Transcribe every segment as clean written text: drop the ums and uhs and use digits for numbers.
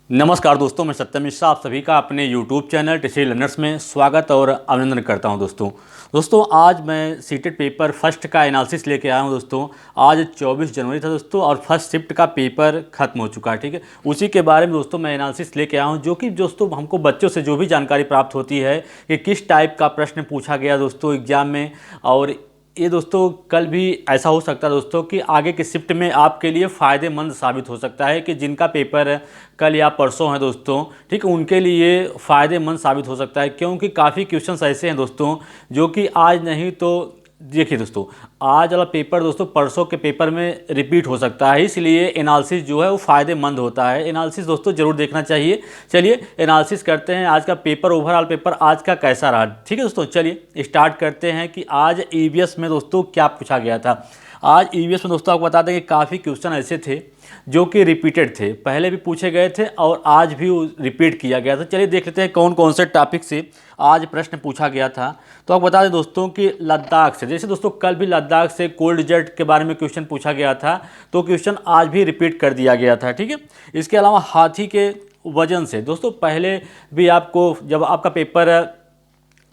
नमस्कार दोस्तों, मैं सत्यम मिश्रा आप सभी का अपने YouTube चैनल टीसी लर्नर्स में स्वागत और अभिनंदन करता हूं। दोस्तों आज मैं सीटेट पेपर फर्स्ट का एनालिसिस लेके आया हूं। दोस्तों आज 24 जनवरी था दोस्तों, और फर्स्ट शिफ्ट का पेपर खत्म हो चुका है। ठीक है, उसी के बारे में दोस्तों मैं एनालिसिस लेके आया हूं, जो कि दोस्तों हमको बच्चों से जो भी जानकारी प्राप्त होती है कि किस टाइप का प्रश्न पूछा गया दोस्तों एग्जाम में। और ये दोस्तों कल भी ऐसा हो सकता है दोस्तों कि आगे के शिफ्ट में आपके लिए फ़ायदेमंद साबित हो सकता है, कि जिनका पेपर कल या परसों है दोस्तों, ठीक है, उनके लिए फ़ायदेमंद साबित हो सकता है। क्योंकि काफ़ी क्वेश्चंस ऐसे हैं दोस्तों जो कि आज नहीं तो देखिए दोस्तों, आज वाला पेपर दोस्तों परसों के पेपर में रिपीट हो सकता है, इसलिए एनालिसिस जो है वो फ़ायदेमंद होता है। एनालिसिस दोस्तों ज़रूर देखना चाहिए। चलिए एनालिसिस करते हैं आज का पेपर, ओवरऑल पेपर आज का कैसा रहा। ठीक है दोस्तों, चलिए स्टार्ट करते हैं कि आज ईवीएस में दोस्तों क्या पूछा गया था। आज ईवीएस में दोस्तों आपको बता दें कि काफ़ी क्वेश्चन ऐसे थे जो कि रिपीटेड थे, पहले भी पूछे गए थे और आज भी रिपीट किया गया था। चलिए देख लेते हैं कौन कौन से टॉपिक से आज प्रश्न पूछा गया था। तो आपको बता दें दोस्तों कि लद्दाख से, जैसे दोस्तों कल भी लद्दाख से कोल्ड जेट के बारे में क्वेश्चन पूछा गया था, तो क्वेश्चन आज भी रिपीट कर दिया गया था। ठीक है, इसके अलावा हाथी के वजन से दोस्तों पहले भी आपको, जब आपका पेपर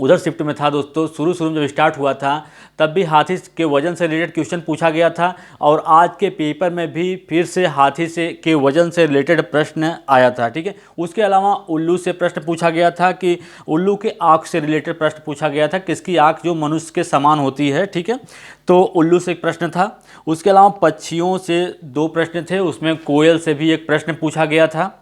उधर शिफ्ट में था दोस्तों, शुरू में जब स्टार्ट हुआ था तब भी हाथी के वजन से रिलेटेड क्वेश्चन पूछा गया था, और आज के पेपर में भी फिर से हाथी से के वजन से रिलेटेड प्रश्न आया था। ठीक है, उसके अलावा उल्लू से प्रश्न पूछा गया था, कि उल्लू के आँख से रिलेटेड प्रश्न पूछा गया था, किसकी आँख जो मनुष्य के समान होती है। ठीक है, तो उल्लू से एक प्रश्न था। उसके अलावा पक्षियों से 2 प्रश्न थे, उसमें कोयल से भी एक प्रश्न पूछा गया था।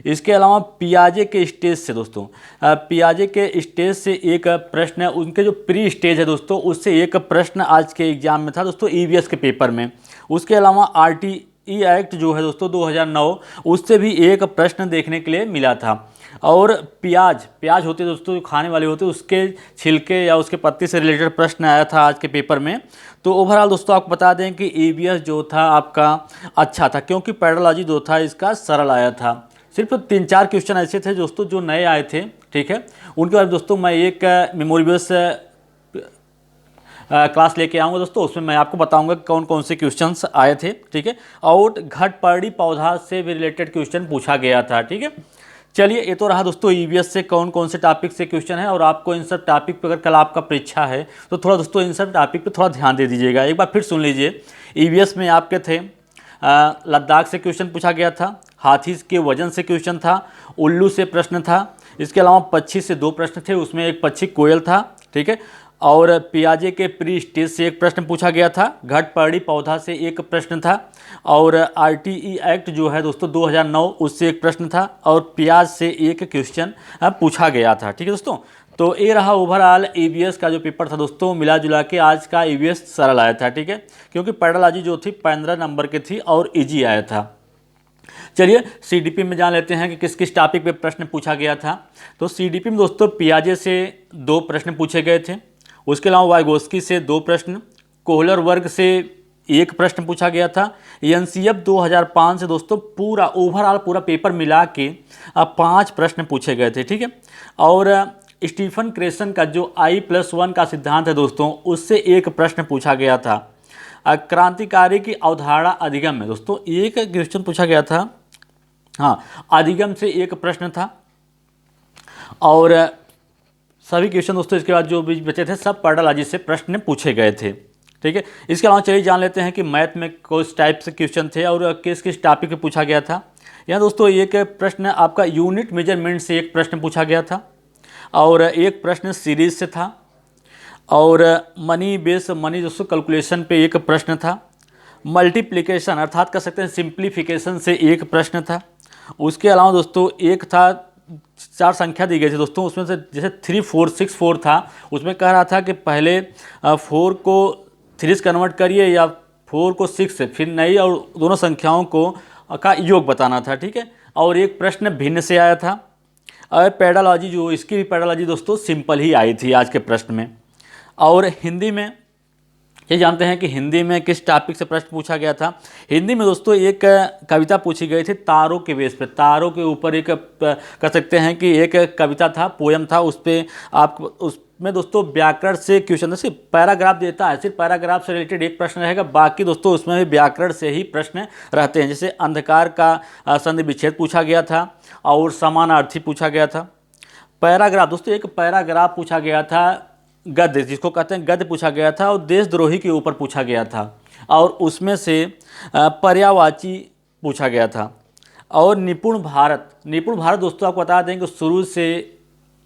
इसके अलावा पियाजे के स्टेज से दोस्तों, पियाजे के स्टेज से एक प्रश्न है, उनके जो प्री स्टेज है दोस्तों उससे एक प्रश्न आज के एग्जाम में था दोस्तों ईवीएस के पेपर में। उसके अलावा आरटीई एक्ट जो है दोस्तों 2009, उससे भी एक प्रश्न देखने के लिए मिला था। और प्याज होते दोस्तों जो खाने वाले होते, उसके छिलके या उसके पत्ती से रिलेटेड प्रश्न आया था आज के पेपर में। तो ओवरऑल दोस्तों आपको बता दें कि ईवीएस जो था आपका अच्छा था, क्योंकि पेडोलॉजी जो था इसका सरल आया था। सिर्फ 3-4 क्वेश्चन ऐसे थे दोस्तों जो नए आए थे। ठीक है, उनके बाद दोस्तों मैं एक मेमोरी बेस क्लास लेके आऊँगा दोस्तों, उसमें मैं आपको बताऊंगा कौन कौन से क्वेश्चंस आए थे। ठीक है, और घटपर्णी पौधा से भी रिलेटेड क्वेश्चन पूछा गया था। ठीक है, चलिए ये तो रहा दोस्तों ईवीएस से कौन कौन से टॉपिक से क्वेश्चन है। और आपको इन सब टॉपिक पर अगर कल आपका परीक्षा है तो थोड़ा दोस्तों इन सब टॉपिक पर थोड़ा ध्यान दे दीजिएगा। एक बार फिर सुन लीजिए, ईवीएस में आपके थे लद्दाख से क्वेश्चन पूछा गया था, हाथी के वजन से क्वेश्चन था, उल्लू से प्रश्न था, इसके अलावा पक्षी से 2 प्रश्न थे, उसमें एक पक्षी कोयल था। ठीक है, और पियाजे के प्री स्टेज से एक प्रश्न पूछा गया था, घटपर्णी पौधा से एक प्रश्न था, और आरटीई एक्ट जो है दोस्तों 2009 उससे एक प्रश्न था, और प्याज से एक क्वेश्चन पूछा गया था। ठीक है दोस्तों, तो ये रहा ओवरऑल ईवीएस का जो पेपर था दोस्तों। मिला जुला के आज का ईवीएस सरल आया था। ठीक है, क्योंकि पेडोलॉजी जो थी 15 नंबर की थी और इजी आया था। चलिए सीडीपी में जान लेते हैं कि किस किस टॉपिक पे प्रश्न पूछा गया था। तो सीडीपी में दोस्तों पियाजे से 2 प्रश्न पूछे गए थे, उसके अलावा वाइगोस्की से 2 प्रश्न, कोहलर वर्ग से 1 प्रश्न पूछा गया था। एनसीएफ 2005 से दोस्तों पूरा ओवरऑल पूरा पेपर मिला के 5 प्रश्न पूछे गए थे। ठीक है, और स्टीफन क्रेसन का जो I+1 का सिद्धांत है दोस्तों, उससे 1 प्रश्न पूछा गया था। क्रांतिकारी की अवधारणा अधिगम में दोस्तों एक क्वेश्चन पूछा गया था। हाँ, अधिगम से 1 प्रश्न था, और सभी क्वेश्चन दोस्तों इसके बाद जो भी बचे थे सब पेडोलॉजी से प्रश्न पूछे गए थे। ठीक है, इसके अलावा चलिए जान लेते हैं कि मैथ में किस टाइप से क्वेश्चन थे और किस किस टॉपिक पे पूछा गया था। यहाँ दोस्तों एक प्रश्न आपका यूनिट मेजरमेंट से 1 प्रश्न पूछा गया था, और 1 प्रश्न सीरीज से था, और मनी दोस्तों कैलकुलेशन पे 1 प्रश्न था। मल्टीप्लिकेशन अर्थात कह सकते हैं सिंप्लीफिकेशन से 1 प्रश्न था। उसके अलावा दोस्तों एक था, 4 संख्या दी गई थी दोस्तों, उसमें से जैसे 3 4 6 4 था, उसमें कह रहा था कि पहले 4 को 3 से कन्वर्ट करिए या 4 को 6 से, फिर नई और दोनों संख्याओं को का योग बताना था। ठीक है, और एक प्रश्न भिन्न से आया था। और पेडोलॉजी जो इसकी भी पेडोलॉजी दोस्तों सिंपल ही आई थी आज के प्रश्न में। और हिंदी में ये जानते हैं कि हिंदी में किस टॉपिक से प्रश्न पूछा गया था। हिंदी में दोस्तों एक कविता पूछी गई थी तारों के बेस पे, तारों के ऊपर एक कह सकते हैं कि एक कविता था, पोयम था, उस पर आप उस में दोस्तों व्याकरण से क्वेश्चन, सिर्फ पैराग्राफ देता है, सिर्फ पैराग्राफ से रिलेटेड एक प्रश्न रहेगा, बाकी दोस्तों उसमें भी व्याकरण से ही प्रश्न रहते हैं। जैसे अंधकार का संधि विच्छेद पूछा गया था और समानार्थी पूछा गया था। पैराग्राफ दोस्तों, एक पैराग्राफ पूछा गया था, गद्य जिसको कहते हैं गद्य पूछा गया था, और देशद्रोही के ऊपर पूछा गया था, और उसमें से पर्यायवाची पूछा गया था। और निपुण भारत दोस्तों आपको बता दें कि शुरू से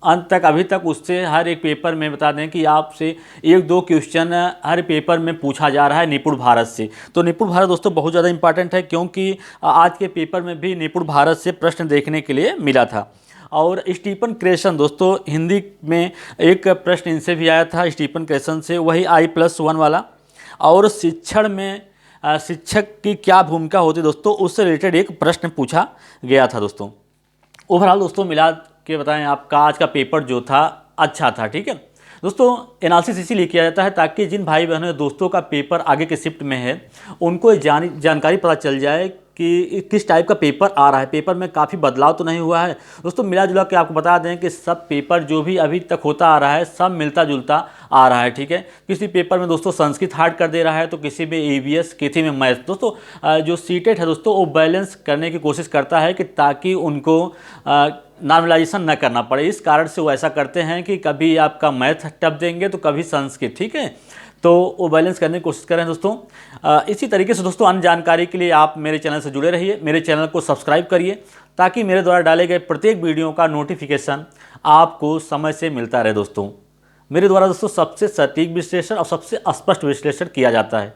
अंत तक अभी तक उससे हर एक पेपर में बता दें कि आपसे 1-2 क्वेश्चन हर पेपर में पूछा जा रहा है निपुण भारत से। तो निपुण भारत दोस्तों बहुत ज़्यादा इंपॉर्टेंट है, क्योंकि आज के पेपर में भी निपुण भारत से प्रश्न देखने के लिए मिला था। और स्टीफन क्रेशन दोस्तों, हिंदी में एक प्रश्न इनसे भी आया था, स्टीफन क्रेशन से, वही I+1 वाला। और शिक्षण में शिक्षक की क्या भूमिका होती है दोस्तों, उससे रिलेटेड एक प्रश्न पूछा गया था दोस्तों। ओवरऑल दोस्तों मिला के बताएं, आपका आज का पेपर जो था अच्छा था, ठीक है दोस्तों। एनालिसिस इसीलिए किया जाता है ताकि जिन भाई बहनों दोस्तों का पेपर आगे के शिफ्ट में है, उनको जानकारी पता चल जाए कि किस टाइप का पेपर आ रहा है, पेपर में काफ़ी बदलाव तो नहीं हुआ है दोस्तों। मिला जुला के आपको बता दें कि सब पेपर जो भी अभी तक होता आ रहा है सब मिलता जुलता आ रहा है, ठीक है। किसी पेपर में दोस्तों संस्कृत हार्ड कर दे रहा है, तो किसी में EVS, किसी में मैथ्स। दोस्तों जो सीटेट है दोस्तों वो बैलेंस करने की कोशिश करता है कि ताकि उनको नॉर्मलाइजेशन न करना पड़े। इस कारण से वो ऐसा करते हैं कि कभी आपका मैथ टफ देंगे तो कभी संस्कृत, ठीक है। तो वो बैलेंस करने की कोशिश करें दोस्तों। इसी तरीके से दोस्तों अन्य जानकारी के लिए आप मेरे चैनल से जुड़े रहिए, मेरे चैनल को सब्सक्राइब करिए, ताकि मेरे द्वारा डाले गए प्रत्येक वीडियो का नोटिफिकेशन आपको समय से मिलता रहे दोस्तों। मेरे द्वारा दोस्तों सबसे सटीक विश्लेषण और सबसे स्पष्ट विश्लेषण किया जाता है।